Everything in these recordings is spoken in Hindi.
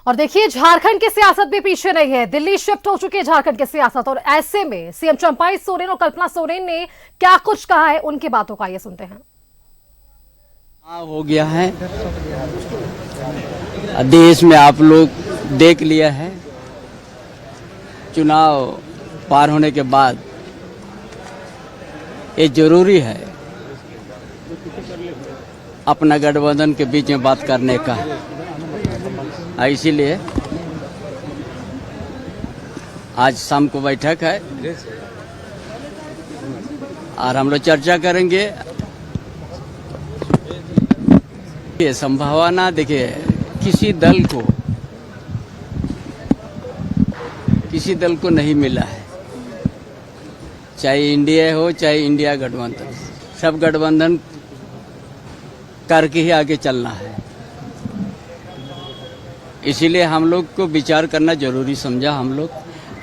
और देखिए, झारखंड की सियासत भी पीछे नहीं है। दिल्ली शिफ्ट हो चुकी है झारखंड की सियासत, और ऐसे में सीएम चंपाई सोरेन और कल्पना सोरेन ने क्या कुछ कहा है, उनकी बातों का ये सुनते हैं। हो गया है देश में, आप लोग देख लिया है। चुनाव पार होने के बाद ये जरूरी है अपना गठबंधन के बीच में बात करने का। इसीलिए आज शाम को बैठक है और हम लोग चर्चा करेंगे। ये संभावना देखिए, किसी दल को नहीं मिला है, चाहे इंडिया हो चाहे इंडिया गठबंधन, सब गठबंधन करके ही आगे चलना है। इसीलिए हम लोग को विचार करना जरूरी समझा हम लोग,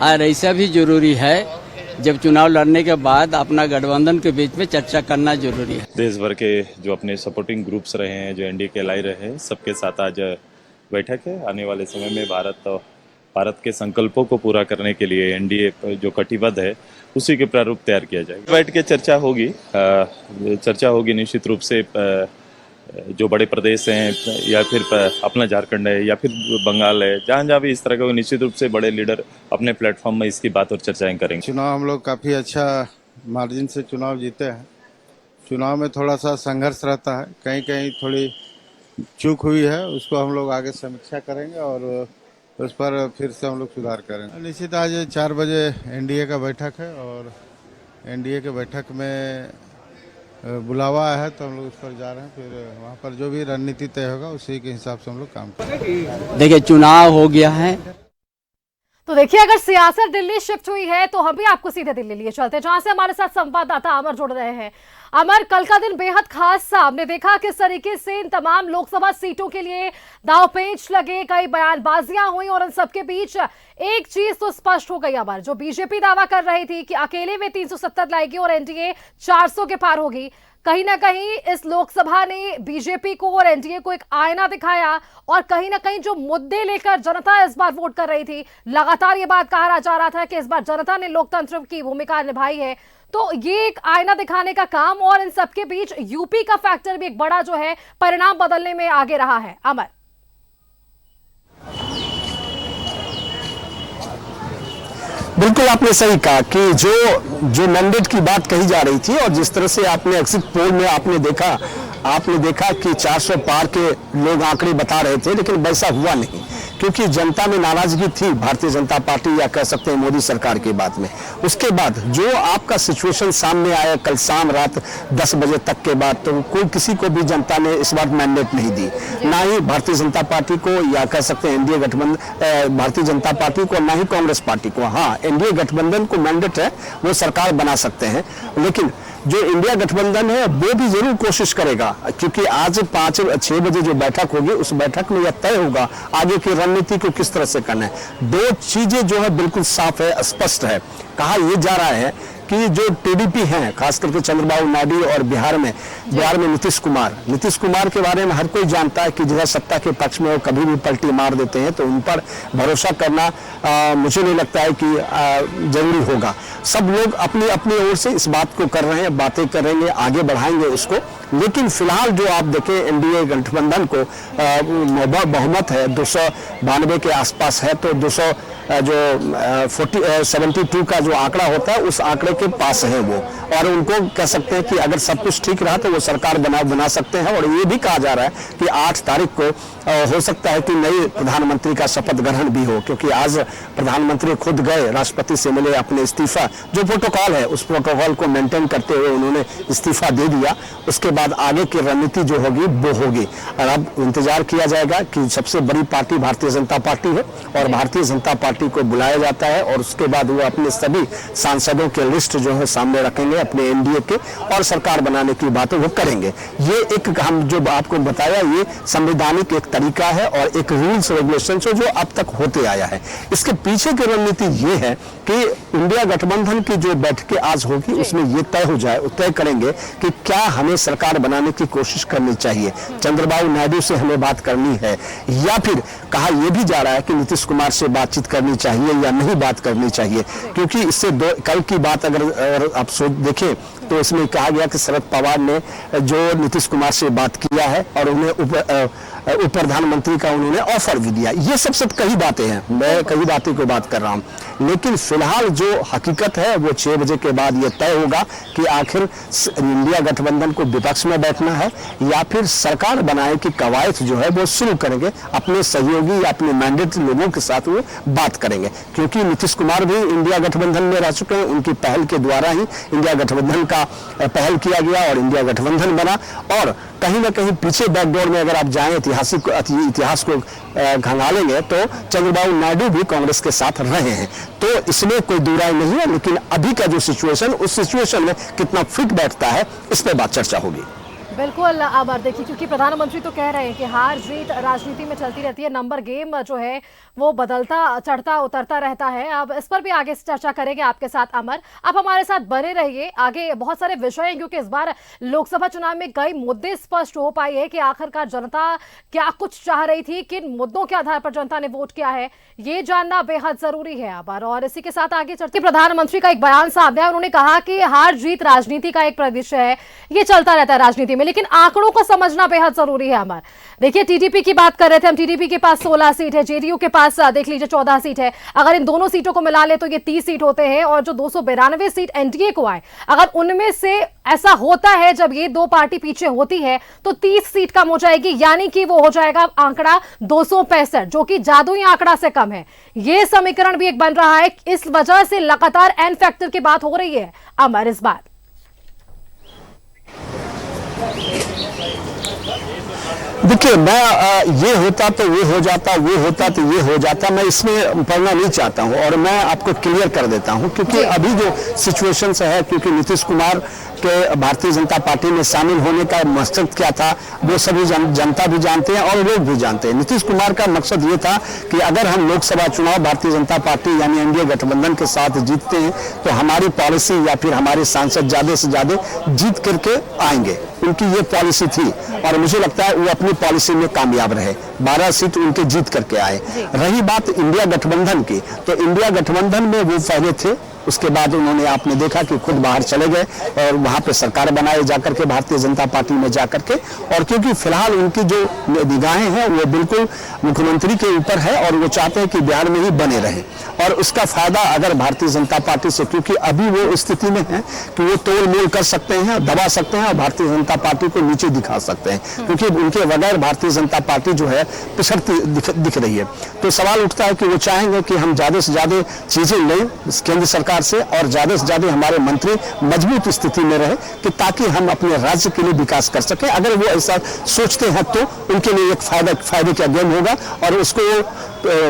और ऐसा भी जरूरी है जब चुनाव लड़ने के बाद अपना गठबंधन के बीच में चर्चा करना जरूरी है। देश भर के जो अपने सपोर्टिंग ग्रुप्स रहे हैं, जो एनडीए के लाई रहे हैं, सबके साथ आज बैठक है। आने वाले समय में भारत के संकल्पों को पूरा करने के लिए एनडीए जो कटिबद्ध है, उसी के प्रारूप तैयार किया जाएगा। बैठ के चर्चा होगी निश्चित रूप से। जो बड़े प्रदेश हैं या फिर अपना झारखंड है या फिर बंगाल है, जहाँ भी इस तरह का, निश्चित रूप से बड़े लीडर अपने प्लेटफॉर्म में इसकी बात और चर्चाएं करेंगे। चुनाव हम लोग काफ़ी अच्छा मार्जिन से चुनाव जीते हैं। चुनाव में थोड़ा सा संघर्ष रहता है, कहीं कहीं थोड़ी चूक हुई है, उसको हम लोग आगे समीक्षा करेंगे और उस पर फिर से हम लोग सुधार करेंगे। निश्चित आज 4 बजे एनडीए का बैठक है और एनडीए के बैठक में बुलावा है, तो हम लोग उस पर जा रहे हैं। फिर वहाँ पर जो भी रणनीति तय होगा उसी के हिसाब से हम लोग काम करेंगे। देखिए, चुनाव हो गया है तो देखिए, अगर सियासत दिल्ली शिफ्ट हुई है तो हम भी आपको सीधे दिल्ली लिए चलते हैं, जहां से हमारे साथ संवाददाता अमर जुड़ रहे हैं। अमर, कल का दिन बेहद खास था। हमने देखा किस तरीके से इन तमाम लोकसभा सीटों के लिए दांवपेच लगे, कई बयानबाजियां हुई, और इन सबके बीच एक चीज तो स्पष्ट हो गई अमर, जो बीजेपी दावा कर रही थी कि अकेले में 370 लाएगी और एनडीए 400 के पार होगी, कहीं ना कहीं इस लोकसभा ने बीजेपी को और एनडीए को एक आईना दिखाया, और कहीं ना कहीं जो मुद्दे लेकर जनता इस बार वोट कर रही थी, लगातार ये बात कहा जा रहा था कि इस बार जनता ने लोकतंत्र की भूमिका निभाई है। तो ये एक आईना दिखाने का काम, और इन सबके बीच यूपी का फैक्टर भी एक बड़ा जो है परिणाम बदलने में आगे रहा है। अमर, बिल्कुल आपने सही कहा कि जो मैंडेट की बात कही जा रही थी, और जिस तरह से आपने एग्जिट पोल में आपने देखा कि 400 पार के लोग आंकड़े बता रहे थे, लेकिन वैसा हुआ नहीं, क्योंकि जनता में नाराजगी थी भारतीय जनता पार्टी या कह सकते हैं मोदी सरकार की बात में। उसके बाद जो आपका सिचुएशन सामने आया कल शाम रात 10 बजे तक के बाद, तो कोई किसी को भी जनता ने इस बार मैंडेट नहीं दी, ना ही भारतीय जनता पार्टी को या कह सकते हैं एनडीए गठबंधन, भारतीय जनता पार्टी को, ना ही कांग्रेस पार्टी को। हाँ, एनडीए गठबंधन को मैंडेट है, वो सरकार बना सकते हैं, लेकिन जो इंडिया गठबंधन है वो भी जरूर कोशिश करेगा, क्योंकि आज 5-6 बजे जो बैठक होगी, उस बैठक में यह तय होगा आगे की रणनीति को किस तरह से करना है। 2 चीजें जो है बिल्कुल साफ है, स्पष्ट है। कहा यह जा रहा है कि जो टीडीपी हैं, खास करके चंद्रबाबू नायडू, और बिहार में नीतीश कुमार के बारे में हर कोई जानता है कि जिधर सत्ता के पक्ष में वो कभी भी पलटी मार देते हैं, तो उन पर भरोसा करना मुझे नहीं लगता है कि जरूरी होगा। सब लोग अपनी अपनी ओर से इस बात को कर रहे हैं, बातें करेंगे, आगे बढ़ाएंगे उसको। लेकिन फिलहाल जो आप देखें, एनडीए गठबंधन को बहुमत है 292 के आसपास है, तो 72 का जो आंकड़ा होता है, उस आंकड़े के पास है वो, और उनको कह सकते हैं कि अगर सब कुछ ठीक रहा तो वो सरकार बना सकते हैं। और ये भी कहा जा रहा है कि 8 तारीख को हो सकता है कि नए प्रधानमंत्री का शपथ ग्रहण भी हो, क्योंकि आज प्रधानमंत्री खुद गए, राष्ट्रपति से मिले, अपने इस्तीफा, जो प्रोटोकॉल है उस प्रोटोकॉल को मेंटेन करते हुए उन्होंने इस्तीफा दे दिया। उसके बाद आगे की रणनीति जो होगी वो होगी, और अब इंतजार किया जाएगा कि सबसे बड़ी पार्टी भारतीय जनता पार्टी है, और भारतीय जनता पार्टी को बुलाया जाता है, और उसके बाद वो अपने सभी सांसदों के लिस्ट जो है सामने रखेंगे। वाले अपने एनडीए के और सरकार बनाने की बातें वो करेंगे। ये एक हम जो आपको बताया ये संवैधानिक एक तरीका है और एक रूल्स रेगुलेशन जो अब तक होते आया है। इसके पीछे की रणनीति ये है कि इंडिया गठबंधन की जो बैठकें आज होगी उसमें ये तय करेंगे कि क्या हमें सरकार बनाने की कोशिश करनी चाहिए, चंद्रबाबू नायडू से हमें बात करनी है, या फिर कहा यह भी जा रहा है कि नीतीश कुमार से बातचीत करनी चाहिए या नहीं बात करनी चाहिए। क्योंकि इससे कल की बात अगर आप देखें तो इसमें कहा गया कि शरद पवार ने जो नीतीश कुमार से बात किया है और उन्हें उप प्रधानमंत्री का उन्होंने ऑफर भी दिया। ये सब कई बातें हैं, मैं कई बातें को बात कर रहा हूं, लेकिन फिलहाल जो हकीकत है वो 6 बजे के बाद ये तय होगा कि आखिर इंडिया गठबंधन को विपक्ष में बैठना है या फिर सरकार बनाने की कवायद जो है वो शुरू करेंगे, अपने सहयोगी या अपने मैंडेट लोगों के साथ वो बात करेंगे। क्योंकि नीतीश कुमार भी इंडिया गठबंधन में रह चुके हैं, उनकी पहल के द्वारा ही इंडिया गठबंधन का पहल किया गया और इंडिया गठबंधन बना। और कहीं ना कहीं पीछे बैकडोर में अगर आप जाएं इतिहास को खंगालेंगे तो चंद्रबाबू नायडू भी कांग्रेस के साथ रहे हैं, तो इसमें कोई दुराई नहीं है। लेकिन अभी का जो सिचुएशन, उस सिचुएशन में कितना फिट बैठता है इस पर बात चर्चा होगी। बिल्कुल आभार। देखिए, क्योंकि प्रधानमंत्री तो कह रहे हैं कि हार जीत राजनीति में चलती रहती है, नंबर गेम जो है वो बदलता चढ़ता उतरता रहता है। अब इस पर भी आगे चर्चा करेंगे आपके साथ अमर, आप हमारे साथ बने रहिए। आगे बहुत सारे विषय हैं क्योंकि इस बार लोकसभा चुनाव में कई मुद्दे स्पष्ट हो पाए हैं कि आखिरकार जनता क्या कुछ चाह रही थी, किन मुद्दों के आधार पर जनता ने वोट किया है, ये जानना बेहद जरूरी है अमर। और इसी के साथ आगे चलते प्रधानमंत्री का एक बयान सामने आया, उन्होंने कहा कि हार जीत राजनीति का एक विषय है, ये चलता रहता है राजनीति में, लेकिन आंकड़ों को समझना बेहद जरूरी है अमर। देखिए, टीडीपी की बात कर रहे थे हम, टीडीपी के पास 16 सीट है, जेडीयू के पास देख लीजिए 14 सीट है। अगर इन दोनों सीटों को मिला ले तो ये 30 सीट होते हैं और जो 292 सीट एनडीए को आए, अगर उनमें से ऐसा होता है जब ये दो पार्टी पीछे होती है तो 30 सीट कम हो जाएगी, यानी कि वो हो जाएगा आंकड़ा 265, जो कि जादुई आंकड़ा से कम है। ये समीकरण भी एक बन रहा है, इस वजह से लगातार एन फैक्टर की बात हो रही है अमर इस बार। देखिए, मैं ये होता तो वो हो जाता, वो होता तो ये हो जाता, मैं इसमें पढ़ना नहीं चाहता हूं और मैं आपको क्लियर कर देता हूं। क्योंकि अभी जो सिचुएशन है, क्योंकि नीतीश कुमार के भारतीय जनता पार्टी में शामिल होने का मकसद क्या था वो सभी जनता भी जानते हैं और लोग भी जानते हैं। नीतीश कुमार का मकसद ये था कि अगर हम लोकसभा चुनाव भारतीय जनता पार्टी यानी एनडीए गठबंधन के साथ जीतते हैं तो हमारी पॉलिसी या फिर हमारे सांसद ज्यादा से ज्यादा जीत करके आएंगे, उनकी ये पॉलिसी थी और मुझे लगता है वो अपनी पॉलिसी में कामयाब रहे, 12 सीट उनके जीत करके आए। रही बात इंडिया गठबंधन की, तो इंडिया गठबंधन में वो पहले थे, उसके बाद उन्होंने आपने देखा कि खुद बाहर चले गए और वहां पे सरकार बनाए जाकर के भारतीय जनता पार्टी में जाकर के। और क्योंकि फिलहाल उनकी जो निगाहें हैं वो बिल्कुल मुख्यमंत्री के ऊपर है और वो चाहते हैं कि बिहार में ही बने रहे और उसका फायदा अगर भारतीय जनता पार्टी से, क्योंकि अभी वो स्थिति में है कि वो तोड़ मोल कर सकते हैं, दबा सकते हैं और भारतीय जनता पार्टी को नीचे दिखा सकते हैं, क्योंकि उनके बगैर भारतीय जनता पार्टी जो है पिछड़ती दिख रही है। तो सवाल उठता है कि वो चाहेंगे कि हम ज्यादा से ज्यादा चीजें लें केंद्र सरकार से और ज्यादा से ज्यादा हमारे मंत्री मजबूत स्थिति में रहे कि ताकि हम अपने राज्य के लिए विकास कर सके। अगर वो ऐसा सोचते हैं तो उनके लिए एक फायदे का गेम होगा और उसको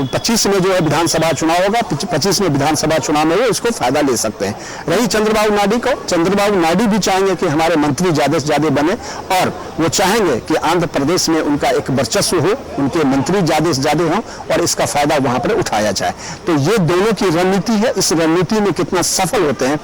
25 में जो है विधानसभा चुनाव होगा, 25 में विधानसभा चुनाव में वो इसको फायदा ले सकते हैं। रही चंद्रबाबू नायडू को, चंद्रबाबू नायडू भी चाहेंगे कि हमारे मंत्री ज्यादा से ज्यादा बने और वो चाहेंगे कि आंध्र प्रदेश में उनका एक वर्चस्व हो, उनके मंत्री ज्यादा से ज्यादा हों और इसका फायदा वहां पर उठाया जाए। तो ये दोनों की रणनीति है, इस रणनीति में कितना सफल होते हैं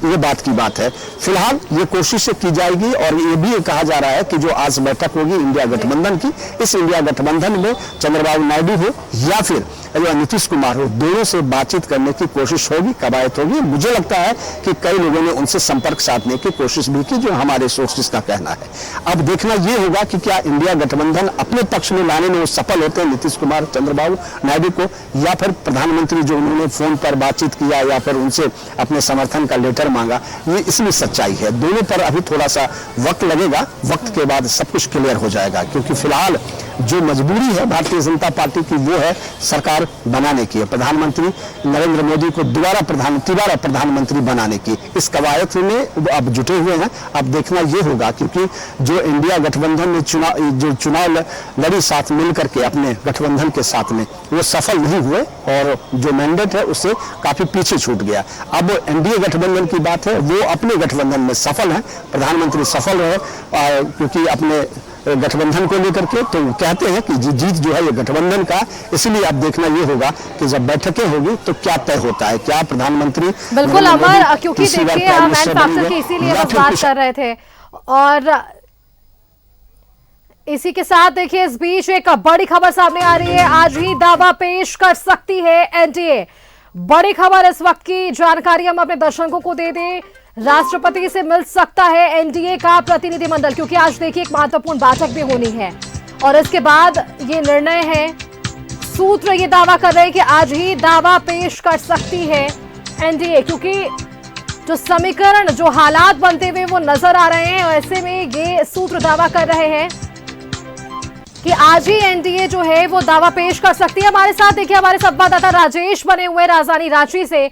ये बात की बात है। फिलहाल ये कोशिश की जाएगी और ये भी कहा जा रहा है कि जो आज बैठक होगी इंडिया गठबंधन की, इस इंडिया गठबंधन में चंद्रबाबू नायडू हो या फिर नीतीश कुमार हो, दोनों से बातचीत करने की कोशिश होगी, कवायद होगी। मुझे लगता है कि कई लोगों ने उनसे संपर्क साधने की कोशिश भी की, जो हमारे सोर्सेस का कहना है। अब देखना यह होगा कि क्या इंडिया गठबंधन अपने पक्ष में लाने में वो सफल होते हैं नीतीश कुमार चंद्रबाबू नायडू को, या फिर प्रधानमंत्री जो उन्होंने फोन पर बातचीत किया या फिर उनसे अपने समर्थन का लेटर मांगा, ये इसमें सच्चाई है। दोनों पर अभी थोड़ा सा वक्त लगेगा, वक्त के बाद सब कुछ क्लियर हो जाएगा। क्योंकि फिलहाल जो मजबूरी है भारतीय जनता पार्टी की वो है सरकार बनाने की, प्रधानमंत्री नरेंद्र मोदी को दोबारा प्रधानमंत्री बनाने की। इस कवायद में अब जुटे हुए हैं। अब देखना ये होगा, क्योंकि जो इंडिया गठबंधन ने चुनाव लड़ी साथ मिल करके अपने गठबंधन के साथ में, वो सफल नहीं हुए और जो मैंडेट है उससे काफी पीछे छूट गया। अब एनडीए गठबंधन की बात है, वो अपने गठबंधन में सफल है, प्रधानमंत्री सफल रहे क्योंकि अपने गठबंधन को लेकर के, तो कहते हैं कि जीत जो है ये गठबंधन का। इसलिए अब देखना ये होगा कि जब बैठकें होगी तो क्या तय होता है, क्या प्रधानमंत्री बिल्कुल अमर, क्योंकि देखिए मैन फैक्टर की इसीलिए बस बात कर रहे थे। और इसी के साथ देखिए इस बीच एक बड़ी खबर सामने आ रही है, आज ही दावा पेश कर सकती है एनडीए। बड़ी खबर इस वक्त की जानकारी हम अपने दर्शकों को दे दें। राष्ट्रपति से मिल सकता है एनडीए का प्रतिनिधिमंडल, क्योंकि आज देखिए एक महत्वपूर्ण बैठक भी होनी है और इसके बाद ये निर्णय है। सूत्र ये दावा कर रहे हैं कि आज ही दावा पेश कर सकती है एनडीए, क्योंकि जो समीकरण, जो हालात बनते हुए वो नजर आ रहे हैं। ऐसे में ये सूत्र दावा कर रहे हैं कि आज ही एनडीए जो है वो दावा पेश कर सकती है। हमारे साथ देखिए हमारे संवाददाता राजेश बने हुए राजधानी रांची से।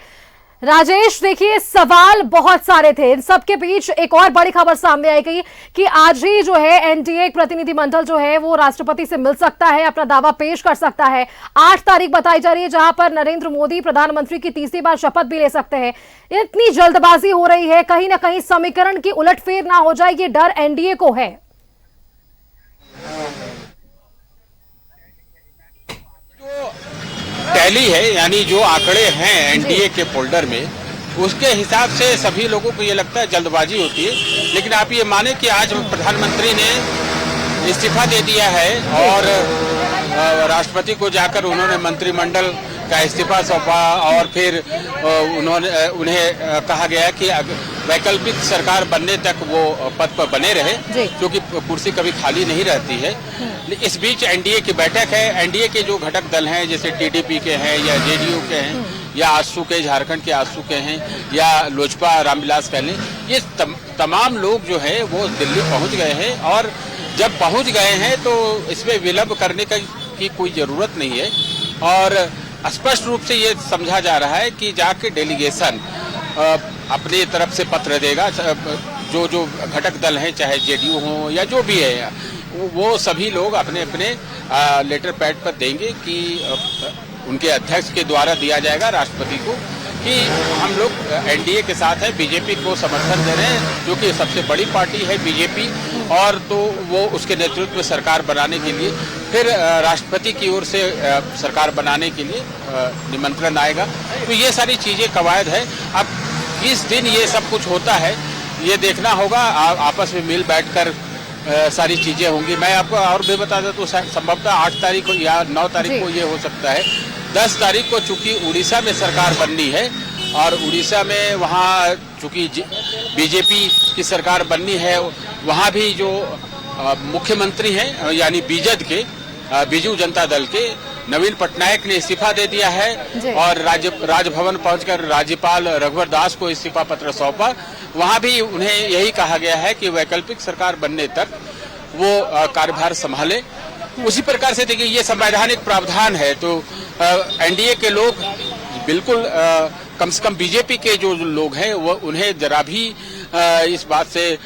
राजेश, देखिए सवाल बहुत सारे थे, इन सबके बीच एक और बड़ी खबर सामने आई गई कि आज ही जो है एनडीए प्रतिनिधिमंडल जो है वो राष्ट्रपति से मिल सकता है, अपना दावा पेश कर सकता है। 8 तारीख बताई जा रही है, जहां पर नरेंद्र मोदी प्रधानमंत्री की तीसरी बार शपथ भी ले सकते हैं। इतनी जल्दबाजी हो रही है, कहीं ना कहीं समीकरण की उलटफेर ना हो जाए, ये डर एनडीए को है। टैली है, यानी जो आंकड़े हैं एनडीए के फोल्डर में, उसके हिसाब से सभी लोगों को ये लगता है जल्दबाजी होती है। लेकिन आप ये माने कि आज प्रधानमंत्री ने इस्तीफा दे दिया है और राष्ट्रपति को जाकर उन्होंने मंत्रिमंडल का इस्तीफा सौंपा और फिर उन्हें कहा गया कि वैकल्पिक सरकार बनने तक वो पद पर बने रहे, क्योंकि कुर्सी कभी खाली नहीं रहती है। इस बीच एनडीए की बैठक है। एनडीए के जो घटक दल हैं, जैसे टीडीपी के हैं या जेडीयू के हैं या आजसू के, झारखंड के आजसू के हैं, या लोजपा रामविलास कहलें, ये तमाम लोग जो है वो दिल्ली पहुंच गए हैं। और जब पहुंच गए हैं तो इसमें विलंब करने की कोई जरूरत नहीं है और स्पष्ट रूप से ये समझा जा रहा है कि जाके डेलीगेशन अपनी तरफ से पत्र देगा। जो घटक दल हैं, चाहे जेडीयू हो या जो भी है, वो सभी लोग अपने अपने लेटर पैड पर देंगे कि उनके अध्यक्ष के द्वारा दिया जाएगा राष्ट्रपति को कि हम लोग एनडीए के साथ है, बीजेपी को समर्थन दे रहे हैं, जो कि सबसे बड़ी पार्टी है बीजेपी, और तो वो उसके नेतृत्व में सरकार बनाने के लिए फिर राष्ट्रपति की ओर से सरकार बनाने के लिए निमंत्रण आएगा। तो ये सारी चीजें कवायद है। अब किस दिन ये सब कुछ होता है ये देखना होगा। आपस में मिल बैठकर सारी चीजें होंगी। मैं आपको और भी बता दें तो संभवतः 8 तारीख को या 9 तारीख को ये हो सकता है। 10 तारीख को चूंकि उड़ीसा में सरकार बननी है और उड़ीसा में वहाँ चूंकि बीजेपी की सरकार बननी है, वहाँ भी जो मुख्यमंत्री हैं यानी बीजेड के, बीजू जनता दल के नवीन पटनायक ने इस्तीफा दे दिया है और राजभवन पहुंचकर राज्यपाल रघुवर दास को इस्तीफा पत्र सौंपा। वहां भी उन्हें यही कहा गया है कि वैकल्पिक सरकार बनने तक वो कार्यभार संभाले। उसी प्रकार से देखिए ये संवैधानिक प्रावधान है, तो एनडीए के लोग बिल्कुल कम से कम बीजेपी के जो लोग हैं वो उन्हें जरा भी इस बात से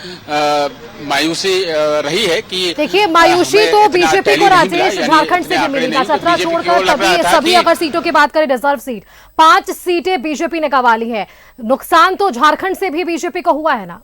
मायूसी रही है कि देखिए मायूसी तो बीजेपी को राजेश झारखंड से भी मिली था। 17 छोड़कर सभी अगर सीटों की बात करें, रिजर्व सीट 5 सीटें बीजेपी ने गंवा ली है। नुकसान तो झारखंड से भी बीजेपी को हुआ है ना।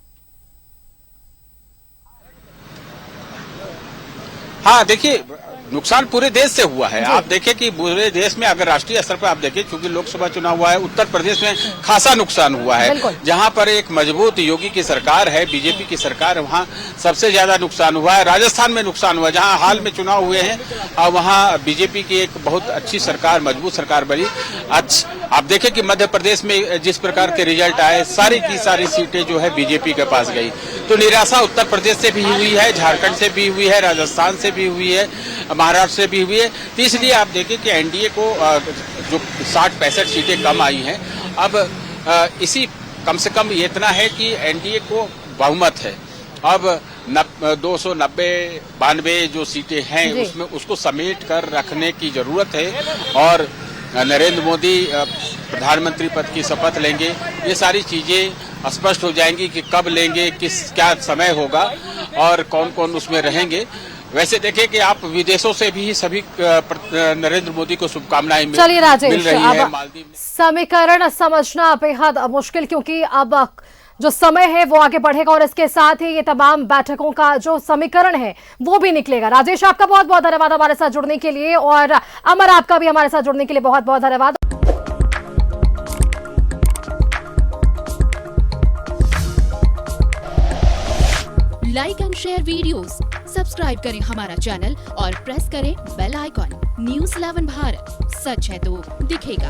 हाँ, देखिए नुकसान पूरे देश से हुआ है। आप देखें कि पूरे देश में अगर राष्ट्रीय स्तर पर आप देखें, क्योंकि लोकसभा चुनाव हुआ है, उत्तर प्रदेश में खासा नुकसान हुआ है। जहां पर एक मजबूत योगी की सरकार है, बीजेपी की सरकार है, वहां सबसे ज्यादा नुकसान हुआ है। राजस्थान में नुकसान हुआ, जहां हाल में चुनाव हुए हैं और वहां बीजेपी की एक बहुत अच्छी सरकार, मजबूत सरकार बनी। आप देखें कि मध्य प्रदेश में जिस प्रकार के रिजल्ट आए, सारी की सारी सीटें जो है बीजेपी के पास गई। तो निराशा उत्तर प्रदेश से भी हुई है, झारखंड से भी हुई है, राजस्थान से भी हुई है, महाराष्ट्र से भी हुई है। तो इसलिए आप देखें कि एनडीए को जो 60-65 सीटें कम आई हैं, अब इसी कम से कम ये इतना है कि एनडीए को बहुमत है। अब 292 जो सीटें हैं जी। उसमें उसको समेट कर रखने की जरूरत है और नरेंद्र मोदी प्रधानमंत्री पद की शपथ लेंगे। ये सारी चीजें स्पष्ट हो जाएंगी कि कब लेंगे, क्या समय होगा और कौन कौन उसमें रहेंगे। वैसे देखें कि आप विदेशों से भी सभी नरेंद्र मोदी को शुभकामनाएं मिल चलिए राजेश, रही है। अब समीकरण समझना बेहद मुश्किल, क्योंकि अब जो समय है वो आगे बढ़ेगा और इसके साथ ही ये तमाम बैठकों का जो समीकरण है वो भी निकलेगा। राजेश, आपका बहुत बहुत धन्यवाद हमारे साथ जुड़ने के लिए, और अमर आपका भी हमारे साथ जुड़ने के लिए बहुत बहुत धन्यवाद। Like and share videos, subscribe करें हमारा चैनल और प्रेस करें बेल आइकॉन। न्यूज़ 11 भारत, सच है तो दिखेगा।